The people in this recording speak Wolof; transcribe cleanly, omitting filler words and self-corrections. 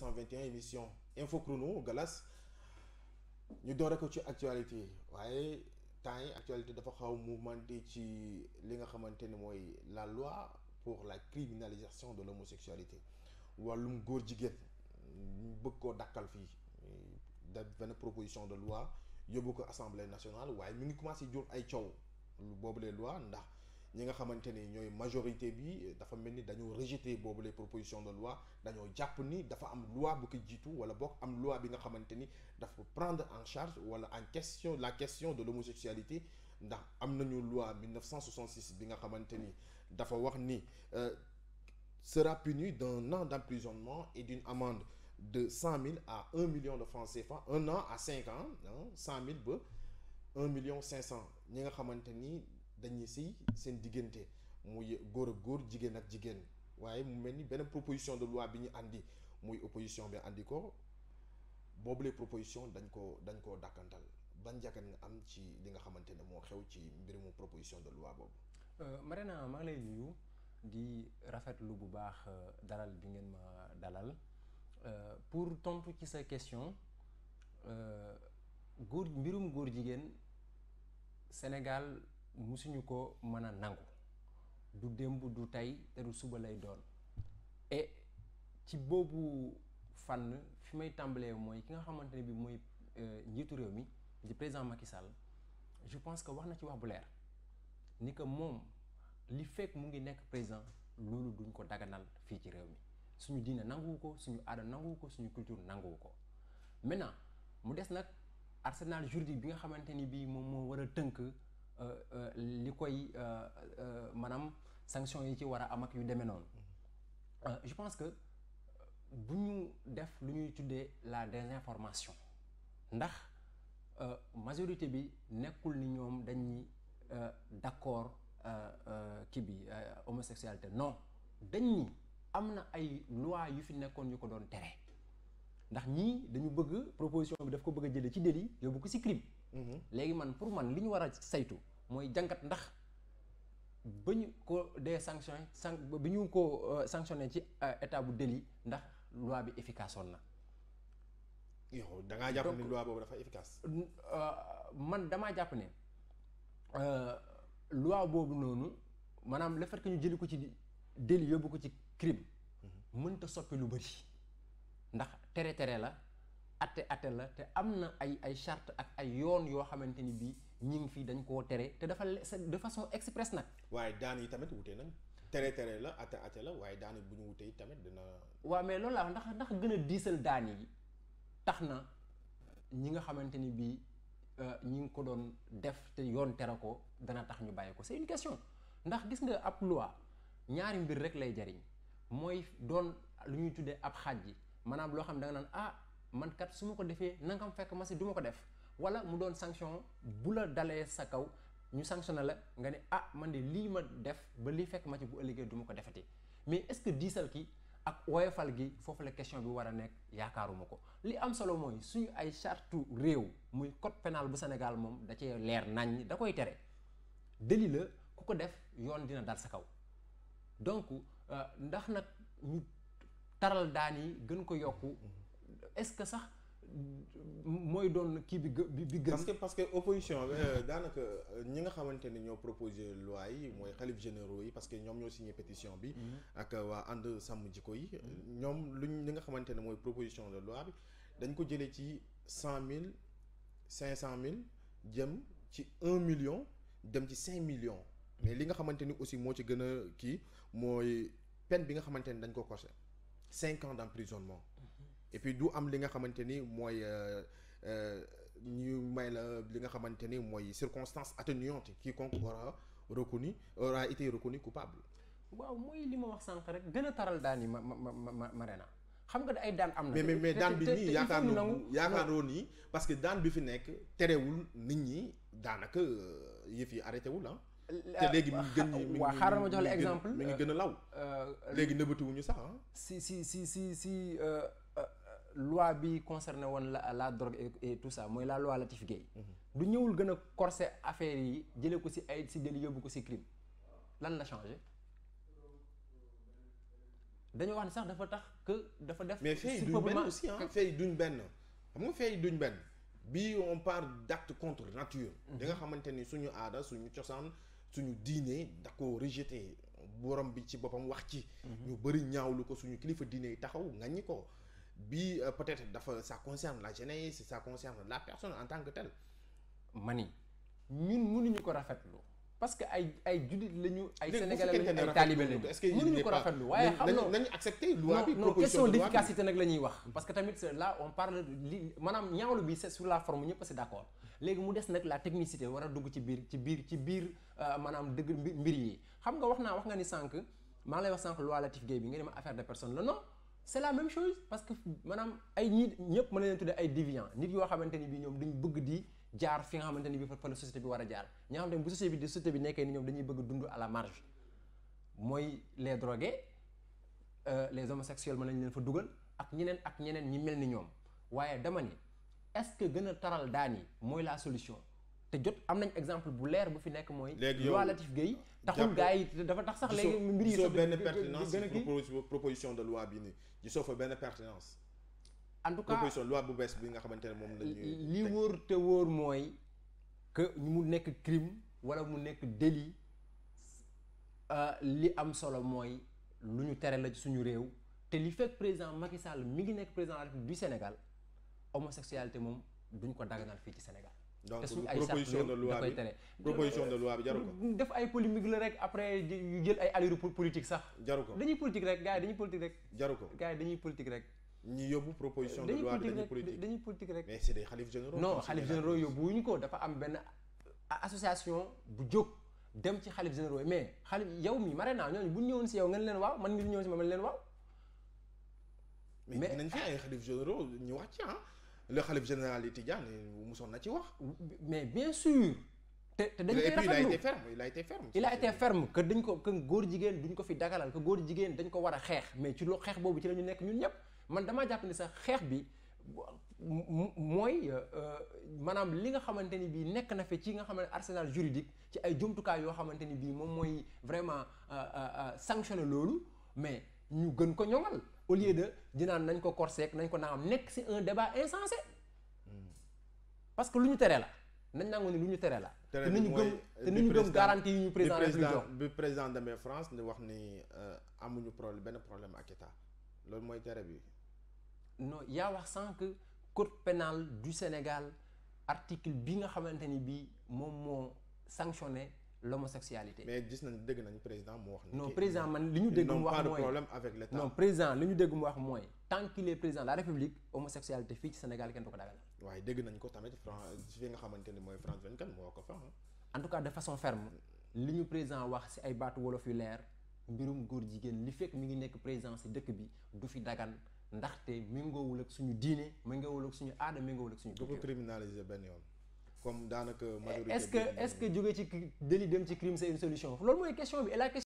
121 émission Info Chrono Galas ñu doore ko ci actualité waaye temps yi actualité dafa xaw mouvementé ci li nga xamante ni mooy la loi pour la criminalisation de l'homosexualité wàllum góor jigéen ñu bëgg koo dakkal fii da benn proposition de loi yóbbu ko assemblée nationale waaye mi ngi commencé jur ay coow boobulee loi ndax ñi nga xamante ni ñooy majorité bi dafa mel ni dañoo rejeter boobu les propositions de loi dañoo jàpp ni dafa am loi bu ko jiitu wala boog am loi bi nga xamante ni dafa prendre en charge wala en question la question de l'homosexualité ndax am nañu loi 1966 bi nga xamante ni dafa wax ni sera puni d'un an d'emprisonnement et d'une amende de 100 000 à 1 million de francs CFA 1 an à 5 ans 100 000 ba 1 million 500 ñi nga xamante ni dañuy siy seen diggante muy góor ak góor jigéen ak jigéen waaye mu mel ni benn proposition de loi bi ñu andi muy opposition bi andi ko boobu les propositions dañ koo dàkkantal ban jàkkat nga am ci li nga xamante ne moo xew ci mbirum proposition de loi boobu. Marina maa ngi lay nuyu di rafetlu bu baax dalal bi ngeen ma dalal pour tontu ci sa question mbirum góor jigéen Sénégal. musuñu ko mën a nangu du démb du tey te du suba lay doon et ci boobu fànn fi may tàmbalee mooy ki nga xamante ne bi mooy njiitu réew mi di président Macky Sall je pense que wax na ci wax bu leer ni que moom li fekk mu ngi nekk président loolu duñ ko daganal fii ci réew mi suñu diine nanguwu ko suñu aada nanguwu ko suñu culture nanguwu ko maintenant mu des nag arsenal juridique bi nga xamante ni bii moom moo war a tënk li koy maanaam sanction yi ci war a am ak yu demee noonu je pense que bu ñu def lu ñuy tuddee la désinformation ndax majorité bi nekkul ni ñoom dañuy d'accord kii bi homosexualité non dañ ni am na ay loi yu fi nekkoon yu ko doon tere ndax ñii dañu bëgg proposition bi daf ko bëgg a jëlee ci délit yóbbu ko ci crime. léegi pour man li ñu war a saytu mooy jàngat ndax ba ñu ko dee bi ñu ko sanctionné ci état bu délit ndax loi bi efficace woon na. yow da ngaa jàpp ne loi boobu dafa efficace. man damaa jàpp ne loi boobu noonu maanaam le fait que ñu jëli ko ci délit yóbbu ko ci crime. mënta soppi lu bëri ndax tere la. atte la te am na ay charte ak ay yoon yoo xamante ni bii ñi ngi fii dañ koo tere te dafa de façon express nag. waaye daan yi tamit wutee nañ tere la atte la waaye daan yi bu ñu wutee tamit dina. waaw mais loolu laa ndax gën a diisal daan yi tax na ñi nga xamante ni bii ñi ngi ko doon def te yoon tere ko dana tax ñu bàyyi ko c'est une question ndax gis nga ab loi ñaari mbir rek lay jariñ mooy doon lu ñuy tuddee ab xaaj ji maanaam loo xam ne da nga naan man kat su ma ko defee nangam fekk ma si du ma ko def wala mu doon sanction bu la dalee sa kaw ñu sanctionné la nga ne man de lii ma def ba lii fekk ma ci bu ëllëgee du ma ko defati mais est-ce que diisal ki ak woyofal gi foofu la question bi war a nekk yaakaaruma ko li am solo mooy suñu ay charte réew muy code pénal bu Sénégal moom da cee leer nañ da koy tere délit la ku ko def yoon dina dal sa kaw donc ndax nag ñu taral daan yi gën ko yokku est-ce que sax mooy doon kii bi gën. parce que opposition daanaka ñi nga xamante ni ñoo proposé loi yi mooy xalif généraux yi parce que ñoom ñoo signé pétition bi. ak waa ànd sàmm jikko yi. ñoom li nga xamante ne mooy proposition de loi bi dañ ko jëlee ci 100 000 500 000 jëm ci 1 million dem ci 5 millions mais li nga xamante ni aussi moo ci gën a kii mooy peine bi nga xamante ni dañ ko corsé 5 ans d'emprisonnement. et puis du am li nga xamante ni mooy ñu may la li nga xamante ni mooy circonstance atténuante quiconque aura été reconnu coupable. waaw mooy li ma wax sànq rek gën a taral daan yi Marina xam nga ay daan am na. mais daan bi nii yaakaaroo nii parce que daan bi fi nekk terewul nit ñi daanaka yëf yi arrêté wul te léegi mi ngi gën waaw xaaral ma jox la exemple mi ngi gën a law. léegi nëbbatuwuñu sax si loi bi concerné woon la drogue et tout ça mooy la loi Latif Guèye. du ñëwul gën a corser affaire yi jëlee ko si délit yóbbu ko si crime lan la changé dañoo wax ne sax dafa tax que dafa def. mais fee duñ benn aussi ah fee duñ benn xam nga fee duñ benn bii on parle d'acte contre nature. di nga xamante ni suñu aada suñu cosaan suñu diine da ko rejeté borom bi ci boppam wax ci. ñu bëri ñaawlu ko suñu kilifa diine yi taxaw ngaññi ko bii peut-être dafa ça concerne la jeunesse ça concerne la personne en tant que telle. mani ñun mënuñu ko rafetlu parce que ay jullit lañu ay sénégalais léegi lañu ay talibé lañu mënuñu ko rafetlu waaye xam nga nañu accepter loi bi non question d'efficacité nag la ñuy wax parce que tamit là on parle li maanaam ñaawlu bi c'est sur la forme ñëpp c'est d'accord léegi mu des nag la technicité war a dugg ci biir maanaam dëgg mbir yi xam nga wax nga ni sànq maa lay wax sànq loi Latif Gueye bi nga ne ma affaire de personne la non c'est la même chose parce que maanaam ay ñi ñëpp mën na leen tuddee ay déviants nit yoo xamante ni bi ñoom duñ bëgg di jaar fi nga xamante ni bi fa la société bi war a jaar ñi nga xamante ni bu société bi nekkee ni ñoom dañuy bëgg dund à la marge mooy les drogués les homosexuels mën nañ leen fa dugal ak ñeneen ñi mel ni ñoom waaye dama ni est-ce que gën a taral daan yi mooy la solution te jot am nañ exemple bu leer bu fi nekk mooy loi Latif Gueye taxul gars yi dafa tax sax léegi mbir yi gisoo benn pertinence proposition de loi bi ni gisoo fa benn pertinence en tout cas proposition loi bu bees bi nga xamante ne moom lañuy li wóor te wóor mooy que mu nekk crime wala mu nekk délit li am solo mooy lu ñu tere la ci suñu réew te li fekk président Macky Sall mi ngi nekk président de la République du Sénégal homosexualité moom duñ ko daganal fii ci Sénégal. donc te suñu ay proposition de loi bi proposition de loi bi jaru ko. def ay polémique la rek après yu jël ay allure politique sax. jaru ko dañuy politique rek gars yi dañuy politique rek. jaru ko gars yi dañuy politique rek. ñi yóbbu proposition de loi bi dañuy politique rek. mais c'est des xalif généraux. non xalif généraux yóbbu wuñu ko dafa am benn association bu jóg dem ci xalif généraux mais xalif yow mi mare naa ñooñu bu ñu ñëwoon si yow nga leen waaw man mi ñëwoon si ma man leen waaw. mais nañ fi ay xalif généraux ñu wax ci le xalif général yi Tidiane mosoon na ci wax. mais bien sûr. te dañ koy rafetlu il a été ferme. il a été ferme que dañ ko que góor jigéen duñ ko fi dagalal que góor jigéen dañ ko war a xeex mais ci loo xeex boobu ci la ñu nekk ñun ñëpp man damaa jàpp ni sax xeex bi mooy maanaam li nga xamante ni bii nekk na fi ci nga xamante arsenal juridique ci ay jumtukaay yoo xamante ni bii moom mooy vraiment sanctionner loolu mais ñu gën ko ñoŋal au lieu de dinaan nañ ko corser nañ ko naam nekk ci un débat insensé parce que lu ñu tere la nañ nangu ni lu ñu tere la. te nañu gëm garantie yi ñu président bi président demee France ni wax ni amuñu benn problème ak état loolu mooy tere bi. non yaa wax sànq code pénal du Sénégal article bi nga xamante ni bii moom moo sanctionné l'homosexualité. mais gis nañ dégg nañ président mu wax. non président man li ñu dégg mu wax mooy pas de problème avec l'État. non président li ñu dégg mu wax mooy tant qu'il est président de la République homosexualité fii ci Sénégal kenn du ko dagal. waaye dégg nañ ko tamit fi nga xamante ni mooy France 24 moo ko fa en tout cas de façon ferme li ñu président wax ci ay baatu wolof yu leer mbirum góor jigéen li fekk mi ngi nekk président ci dëkk bi du fi dagan ndaxte méngoowul ak suñu diine méngoowul ak suñu aada méngoowul ak suñu. du ko criminaliser benn yoon. comme daanaka majorité est-ce que jóge ci délit dem ci crime c'est une solution loolu mooy question bi et la question